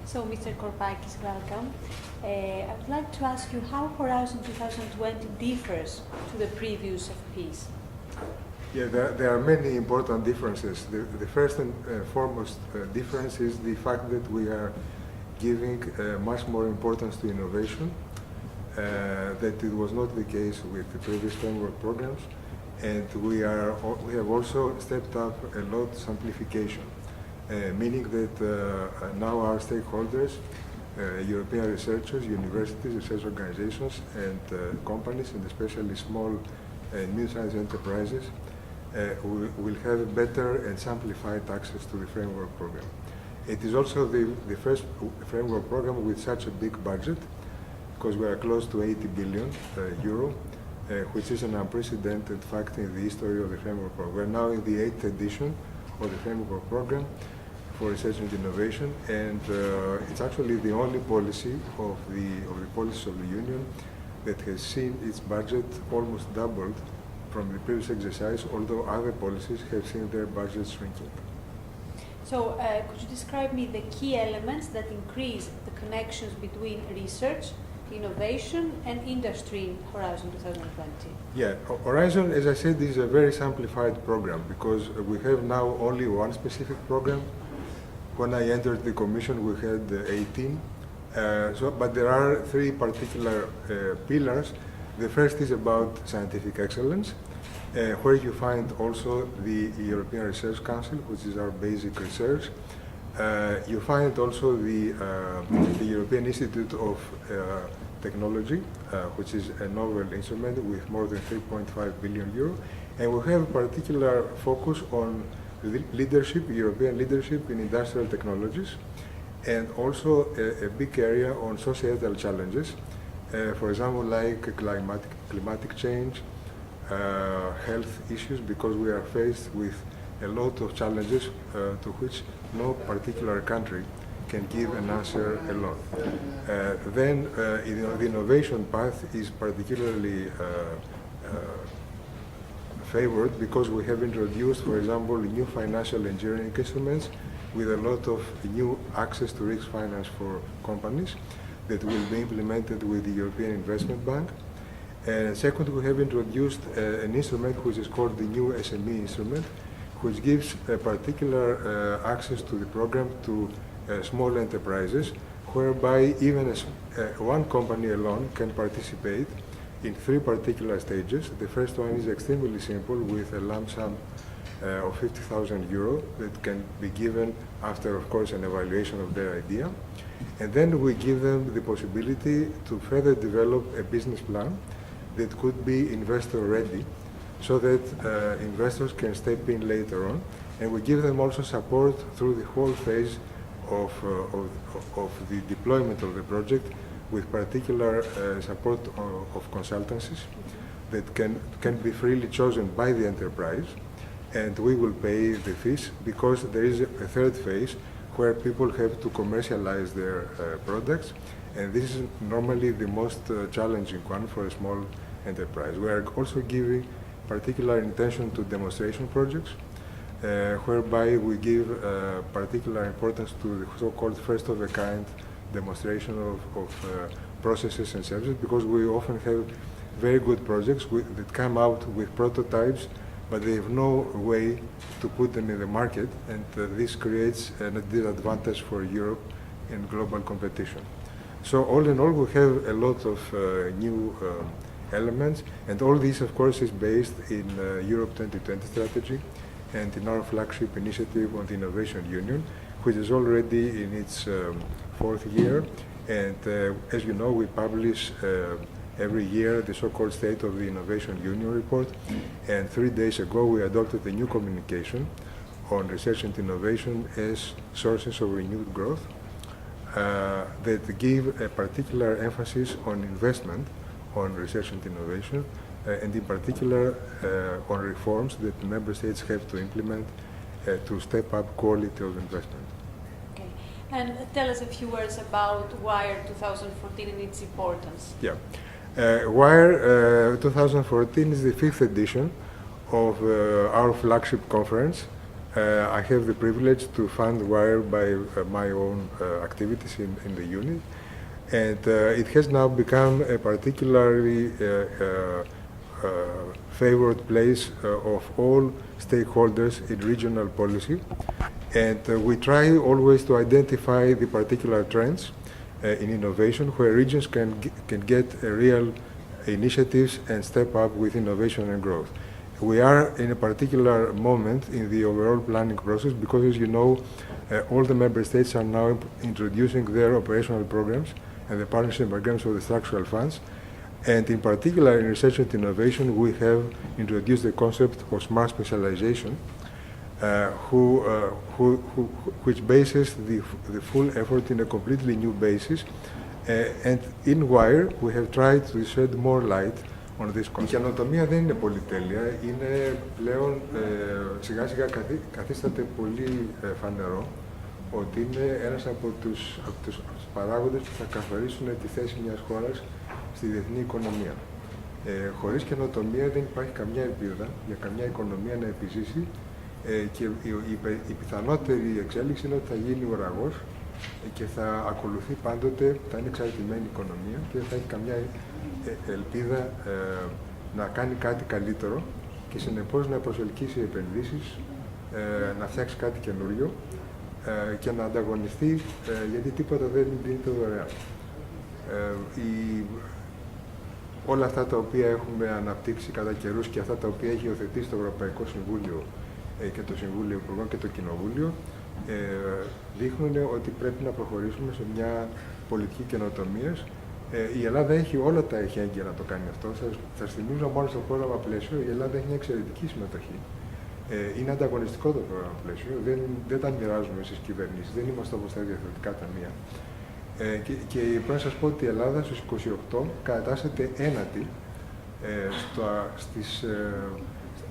So, Mr. Corpakis, welcome. I would like to ask you how Horizon 2020 differs to the previous FPs. Yeah, there are many important differences. The first and foremost difference is the fact that we are giving much more importance to innovation, that it was not the case with the previous framework programs, and we have also stepped up a lot simplification, meaning that now our stakeholders, European researchers, universities, research organizations, and companies, and especially small and medium-sized enterprises, will have better and simplified access to the framework program. It is also the first framework program with such a big budget, because we are close to 80 billion euro, which is an unprecedented fact in the history of the framework program. We're now in the 8th edition of the framework program for research and innovation, and it's actually the only policy of the policies of the Union that has seen its budget almost doubled from the previous exercise, although other policies have seen their budgets shrinking. So, could you describe me the key elements that increase the connections between research, innovation, and industry in Horizon 2020? Yeah, Horizon, as I said, is a very simplified program because we have now only one specific program. When I entered the Commission, we had 18. But there are three particular pillars. The first is about scientific excellence, where you find also the European Research Council, which is our basic research. You find also the European Institute of Technology, which is a novel instrument with more than 3.5 billion euro. And we have a particular focus on leadership, European leadership in industrial technologies, and also a big area on societal challenges. For example, like climatic change, health issues, because we are faced with a lot of challenges to which no particular country can give an answer alone. Then the innovation path is particularly favored because we have introduced, for example, new financial engineering instruments with a lot of new access to risk finance for companies that will be implemented with the European Investment Bank. And second, we have introduced an instrument which is called the new SME instrument, which gives a particular access to the program to small enterprises, whereby even one company alone can participate in three particular stages. The first one is extremely simple, with a lump sum of 50,000 euro that can be given after, of course, an evaluation of their idea. And then we give them the possibility to further develop a business plan that could be investor ready, so that investors can step in later on. And we give them also support through the whole phase of the deployment of the project, with particular support of consultancies that can be freely chosen by the enterprise, and we will pay the fees, because there is a third phase where people have to commercialize their products, and this is normally the most challenging one for a small enterprise. We are also giving particular attention to demonstration projects, whereby we give particular importance to the so-called first-of-a-kind demonstration of processes and services, because we often have very good projects that come out with prototypes, but they have no way to put them in the market, and this creates a disadvantage for Europe in global competition. So all in all, we have a lot of new elements, and all this, of course, is based in Europe 2020 strategy and in our flagship initiative on the Innovation Union, which is already in its fourth year. And as you know, we publish every year the so-called State of the Innovation Union report. And 3 days ago, we adopted a new communication on research and innovation as sources of renewed growth that give a particular emphasis on investment on research and innovation, and in particular on reforms that member states have to implement to step up quality of investment. Okay, and tell us a few words about WIRE 2014 and its importance. Yeah, WIRE 2014 is the 5th edition of our flagship conference, I have the privilege to fund WIRE by my own activities in the unit, and it has now become a particularly favored place of all stakeholders in regional policy, and we try always to identify the particular trends in innovation where regions can get real initiatives and step up with innovation and growth. We are in a particular moment in the overall planning process because, as you know, all the member states are now introducing their operational programs and the partnership programs of the structural funds. And in particular, in research and innovation, we have introduced the concept of smart specialization, which bases the full effort in a completely new basis. And in WIRE, we have tried to shed more light on this concept. Η καινοτομία δεν είναι πολυτέλεια, είναι πλέον σιγά σιγά καθίσταται πολύ φανερό ότι είναι ένας από τους παράγοντες που θα καθορίσουν τη θέση μιας χώρας στη διεθνή οικονομία. Χωρίς καινοτομία δεν υπάρχει καμιά ελπίδα για καμιά οικονομία να επιζήσει και η πιθανότερη εξέλιξη είναι ότι θα γίνει ουραγός και θα ακολουθεί πάντοτε, θα είναι εξαρτημένη οικονομία και δεν θα έχει καμιά ελπίδα να κάνει κάτι καλύτερο και συνεπώς να προσελκύσει επενδύσεις, να φτιάξει κάτι καινούριο και να ανταγωνιστεί, γιατί τίποτα δεν δίνεται δωρεάν. Όλα αυτά τα οποία έχουμε αναπτύξει κατά καιρούς και αυτά τα οποία έχει υιοθετήσει το Ευρωπαϊκό Συμβούλιο και το Συμβούλιο Υπουργών και το Κοινοβούλιο δείχνουν ότι πρέπει να προχωρήσουμε σε μια πολιτική καινοτομίας. Η Ελλάδα έχει όλα τα εχέγγυα να το κάνει αυτό. Σας θυμίζω μόνο στο πρόγραμμα πλαίσιο, η Ελλάδα έχει μια εξαιρετική συμμετοχή. Είναι ανταγωνιστικό το πρόγραμμα πλαίσιο, δεν τα μοιράζουμε στις κυβερνήσεις, δεν είμαστε όπως τα διαφορετικά ταμεία. Και πρέπει να σας πω ότι η Ελλάδα στους 28 κατατάσσεται ένατη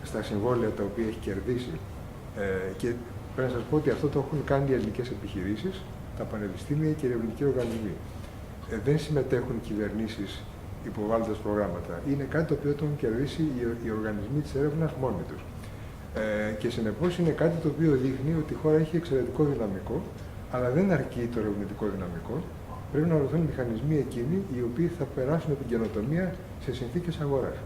στα συμβόλαια τα οποία έχει κερδίσει. Και πρέπει να σας πω ότι αυτό το έχουν κάνει οι ελληνικές επιχειρήσεις, τα πανεπιστήμια και οι ερευνητικοί οργανισμοί. Δεν συμμετέχουν κυβερνήσεις υποβάλλοντας προγράμματα. Είναι κάτι το οποίο το έχουν κερδίσει οι οργανισμοί της έρευνας μόνοι τους. Και συνεπώς είναι κάτι το οποίο δείχνει ότι η χώρα έχει εξαιρετικό δυναμικό, αλλά δεν αρκεί το ερευνητικό δυναμικό. Πρέπει να βρεθούν μηχανισμοί εκείνοι οι οποίοι θα περάσουν την καινοτομία σε συνθήκες αγοράς.